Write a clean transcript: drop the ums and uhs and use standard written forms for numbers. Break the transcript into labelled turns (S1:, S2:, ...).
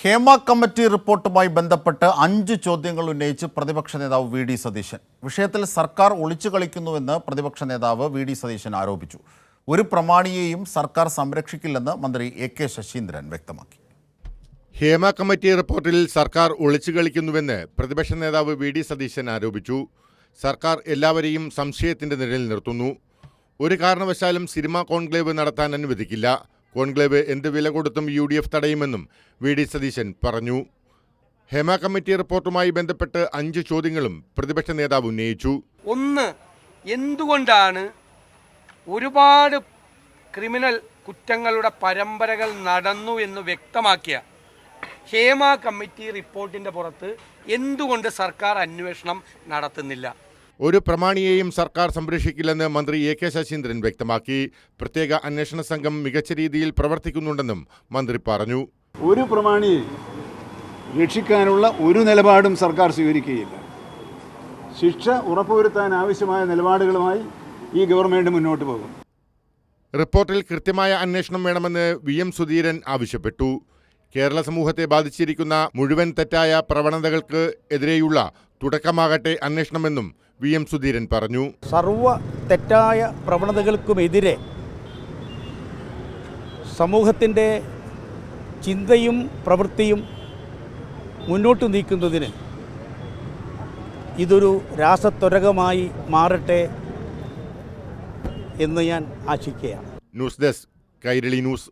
S1: Hema committee റിപ്പോർട്ടുമായി ബന്ധപ്പെട്ട് 5 ചോദ്യങ്ങൾ ഉന്നയിച്ച് പ്രതിപക്ഷ നേതാവ് വി.ഡി. സതീശൻ. വിഷയത്തിൽ സർക്കാർ ഒളിച്ചു കളിക്കുന്നുവെന്ന് പ്രതിപക്ഷ നേതാവ് വി.ഡി. സതീശൻ ആരോപിച്ചു. ഒരു പ്രമാണിയെയും സർക്കാർ സംരക്ഷിക്കില്ലെന്ന് മന്ത്രി എ.കെ. ശശീന്ദ്രൻ വ്യക്തമാക്കി.
S2: ഹേമ കമ്മിറ്റി റിപ്പോർട്ടിൽ സർക്കാർ ഒളിച്ചു കളിക്കുന്നുവെന്ന് പ്രതിപക്ഷ നേതാവ് വി.ഡി. സതീശൻ ആരോപിച്ചു. സർക്കാർ എല്ലാവരെയും സംശയത്തിന്റെ നിഴലിൽ നിർത്തുന്നു. ഒരു കാരണവശാലും സിനിമാ കോൺക്ലേവ് നടത്താൻ അനുവദിക്കില്ല. കോൺക്ലേവ് എന്ത് വില കൊടുത്തും UDF തടയുമെന്നും വി.ഡി. സതീശൻ പറഞ്ഞു. ഹേമ കമ്മിറ്റി റിപ്പോർട്ടുമായി ബന്ധപ്പെട്ട് 5 ചോദ്യങ്ങളും പ്രതിപക്ഷ നേതാവ് ഉന്നയിച്ചു.
S3: ഒന്ന്, എന്തുകൊണ്ടാണ് ഒരുപാട് ക്രിമിനൽ കുറ്റങ്ങളുടെ പരമ്പരകൾ നടന്നു എന്ന് വ്യക്തമാക്കിയ ഹേമ കമ്മിറ്റി റിപ്പോർട്ടിൻ്റെ പുറത്ത് എന്തുകൊണ്ട് സർക്കാർ അന്വേഷണം നടത്തുന്നില്ല?
S2: ഒരു പ്രമാണിയെയും സർക്കാർ സംരക്ഷിക്കില്ലെന്ന് മന്ത്രി എ.കെ. ശശീന്ദ്രൻ വ്യക്തമാക്കി. പ്രത്യേക അന്വേഷണ സംഘം മികച്ച രീതിയിൽ പ്രവർത്തിക്കുന്നുണ്ടെന്നും മന്ത്രി പറഞ്ഞു.
S4: ഒരു പ്രമാണിയെ രക്ഷിക്കാനുള്ള ഒരു നിലപാടും സർക്കാർ സ്വീകരിക്കുകയില്ല. ശിക്ഷ ഉറപ്പുവരുത്താൻ ആവശ്യമായ നിലപാടുകളുമായി ഈ ഗവൺമെൻറ് മുന്നോട്ട് പോകും.
S2: റിപ്പോർട്ടിൽ കൃത്യമായ അന്വേഷണം വേണമെന്ന് VM സുധീരൻ ആവശ്യപ്പെട്ടു. കേരള സമൂഹത്തെ ബാധിച്ചിരിക്കുന്ന മുഴുവൻ തെറ്റായ പ്രവണതകൾക്ക് എതിരെയുള്ള തുടക്കമാകട്ടെ അന്വേഷണമെന്നും VM സുധീരൻ പറഞ്ഞു.
S5: സർവ തെറ്റായ പ്രവണതകൾക്കുമെതിരെ സമൂഹത്തിൻ്റെ ചിന്തയും പ്രവൃത്തിയും മുന്നോട്ട് നീക്കുന്നതിന് ഇതൊരു രാസത്വരകമായി മാറട്ടെ എന്ന് ഞാൻ ആശിക്കുകയാണ്.
S2: News desk, Kairali news.